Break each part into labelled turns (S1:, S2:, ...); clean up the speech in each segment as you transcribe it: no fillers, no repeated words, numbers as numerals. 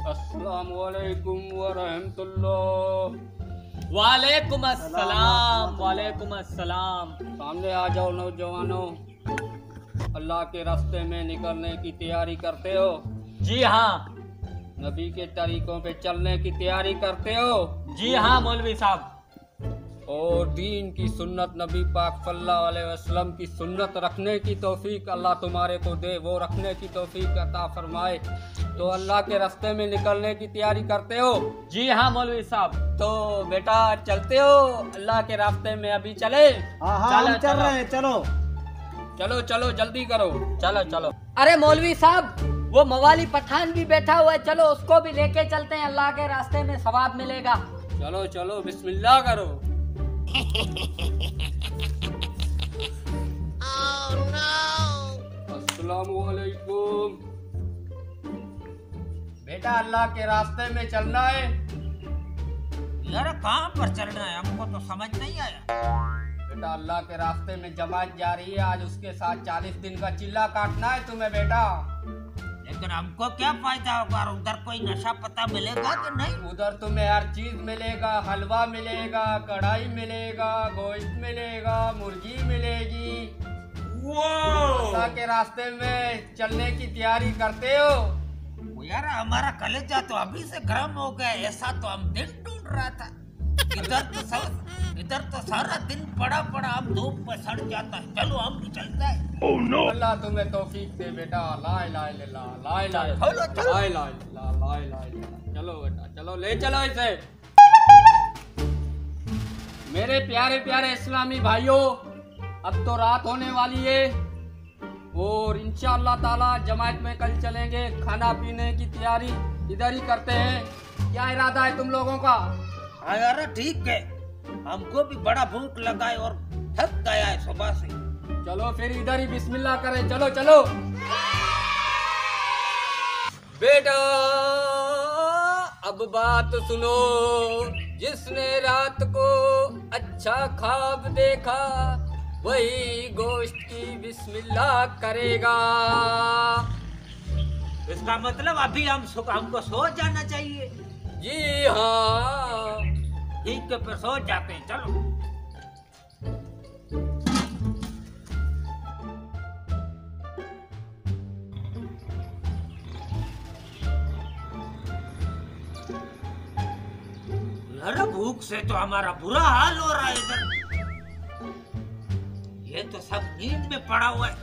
S1: अस्सलामुअलैकुम वरहमतुल्लाह।
S2: वालेकुम अस्सलाम, वालेकुम अस्सलाम।
S1: सामने आ जाओ नौजवानों, अल्लाह के रास्ते में निकलने की तैयारी करते हो?
S2: जी हाँ,
S1: नबी के तरीकों पे चलने की तैयारी करते हो?
S2: जी हाँ मौलवी साहब।
S1: और दीन की सुन्नत, नबी पाक सल्लल्लाहु अलैहि वसल्लम की सुन्नत रखने की तौफीक अल्लाह तुम्हारे को दे, वो रखने की तौफीक अता फरमाए। तो अल्लाह के रास्ते में निकलने की तैयारी करते हो?
S2: जी हाँ मौलवी साहब।
S1: तो बेटा चलते हो अल्लाह के रास्ते में? अभी चले?
S3: हम चल रहे हैं, चलो
S1: चलो चलो जल्दी करो,
S2: चलो चलो।
S4: अरे मौलवी साहब, वो मवाली पठान भी बैठा हुआ है, चलो उसको भी लेके चलते हैं, अल्लाह के रास्ते में सवाब मिलेगा।
S1: चलो चलो बिस्मिल्लाह करो। अस्सलामुअलैकुम। बेटा अल्लाह के रास्ते में चलना है?
S5: यार कहाँ पर चलना है, हमको तो समझ नहीं आया।
S1: बेटा अल्लाह के रास्ते में जमात जा रही है, आज उसके साथ 40 दिन का चिल्ला काटना है तुम्हें बेटा।
S5: लेकिन हमको क्या फायदा होगा, और उधर कोई नशा पता मिलेगा कि नहीं?
S1: उधर तुम्हें हर चीज मिलेगा, हलवा मिलेगा, कढ़ाई मिलेगा, गोश्त मिलेगा, मुर्गी मिलेगी। अल्लाह के रास्ते में चलने की तैयारी करते हो?
S5: यार हमारा कलेजा तो अभी से गर्म हो गया, ऐसा तो हम दिन ढूंढ रहा था। इधर तो सारा दिन पड़ा पड़ा हम धूप में सड़ जाता है। चलो हम भी चलते हैं।
S1: Oh, no. अल्लाह तुम्हें तौफीक दे बेटा। ला इलाहा इल्लल्लाह, ला इलाहा इल्लल्लाह, ला इलाहा इल्लल्लाह, ला इलाहा इल्लल्लाह। चलो बेटा चलो, ले चलो इसे। मेरे प्यारे प्यारे इस्लामी भाइयों, अब तो रात होने वाली है और इंशाअल्लाह ताला जमात में कल चलेंगे। खाना पीने की तैयारी इधर ही करते हैं। क्या इरादा है तुम लोगों का?
S5: हाँ यार ठीक है, हमको भी बड़ा भूख लगा है और थक गया है सुबह से।
S1: चलो फिर इधर ही बिस्मिल्लाह करें। चलो चलो बेटा, अब बात सुनो। जिसने रात को अच्छा ख्वाब देखा वही गोश्त की बिस्मिल्लाह करेगा।
S5: इसका मतलब अभी हमको सो जाना चाहिए?
S1: जी हाँ।
S5: ठीक है फिर सो जाते हैं, चलो। यार भूख से तो हमारा बुरा हाल हो रहा है इधर। ये तो सब नींद में पड़ा हुआ है।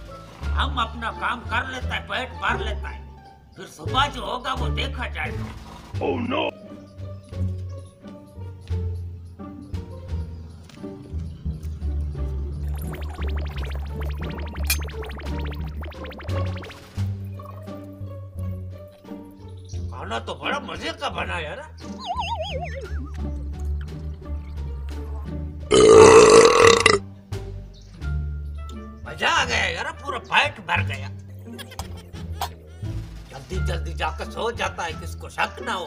S5: हम अपना काम कर लेता है, पेट भर लेता है, फिर सुबह जो होगा वो देखा जाएगा।
S1: Oh no.
S5: खाना तो बड़ा मजे का बना यार। मजा आ गया यार, पूरा पेट भर गया। जल्दी जल्दी जाकर सो जाता है, किसको शक ना हो।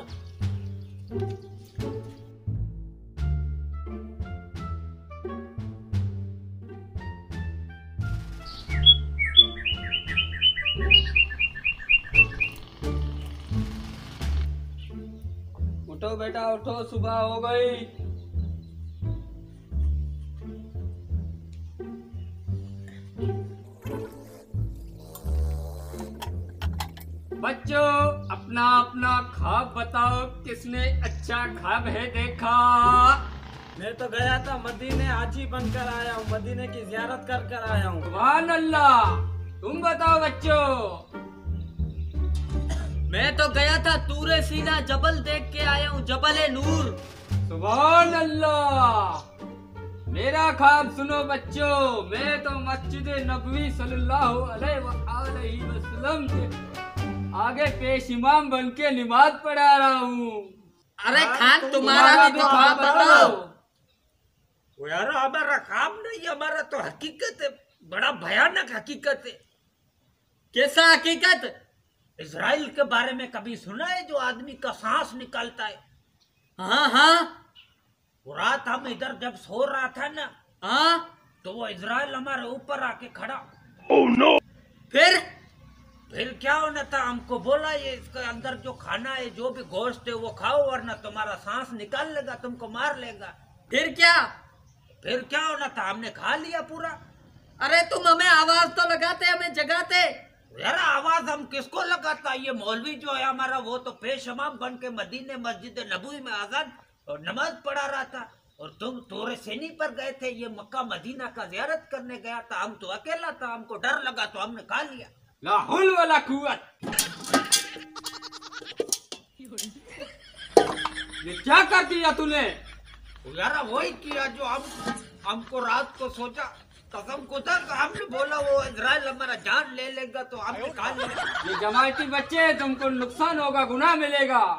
S1: उठो बेटा उठो, सुबह हो गई। बच्चों अपना अपना ख्वाब बताओ, किसने अच्छा ख्वाब है देखा?
S3: मैं तो गया था मदीने, हाजी बनकर आया हूँ, मदीने की ज़ियारत कर कर आया हूँ।
S1: सुभान अल्लाह। तुम बताओ बच्चों।
S4: मैं तो गया था तूरे सीना, जबल देख के आया हूँ, जबल नूर।
S1: सुभान अल्लाह। मेरा ख्वाब सुनो बच्चों, मैं तो मस्जिद नबवी सल्लल्लाहु अलैहि वसल्लम के आगे पेश इमाम बन के नमाज पढ़ा रहा हूँ।
S4: अरे खान तुम्हारा भी तो ख्वाब बताओ।
S5: वो यार हमारा ख्वाब नहीं, हमारा तो हकीकत है, बड़ा भयानक हकीकत है।
S4: कैसा हकीकत?
S5: इजराइल के बारे में कभी सुना है, जो आदमी का सांस निकालता है?
S4: हाँ हाँ।
S5: वो रात हम इधर जब सो रहा था ना,
S4: हाँ
S5: तो वो इजराइल हमारे ऊपर आके खड़ा।
S1: Oh no.
S4: फिर
S5: फिर क्या होना था, हमको बोला ये इसके अंदर जो खाना है, जो भी गोश्त है वो खाओ, वरना तुम्हारा सांस निकाल लेगा, तुमको मार लेगा।
S4: फिर क्या?
S5: फिर क्या होना था, हमने खा लिया पूरा।
S4: अरे तुम हमें आवाज तो लगाते, हमें जगाते।
S5: यार आवाज हम किसको लगाता, ये मौलवी जो है हमारा वो तो पेशमाम बन के मदीने मस्जिद नबवी में आजान और नमाज पढ़ा रहा था, और तुम तोरे सेनी पर गए थे, ये मक्का मदीना का जियारत करने गया था, हम तो अकेला था, हमको डर लगा तो हमने खा लिया।
S1: ला हुल वला कुव्वत। ये क्या कर दिया तूने?
S5: यार वही किया जो हमको रात को सोचा, कसम खुदा का हमने बोला वो इजराइल हमारा जान ले लेगा तो हमने खा लिया।
S1: ये जमायती बच्चे, तुमको नुकसान होगा, गुनाह मिलेगा।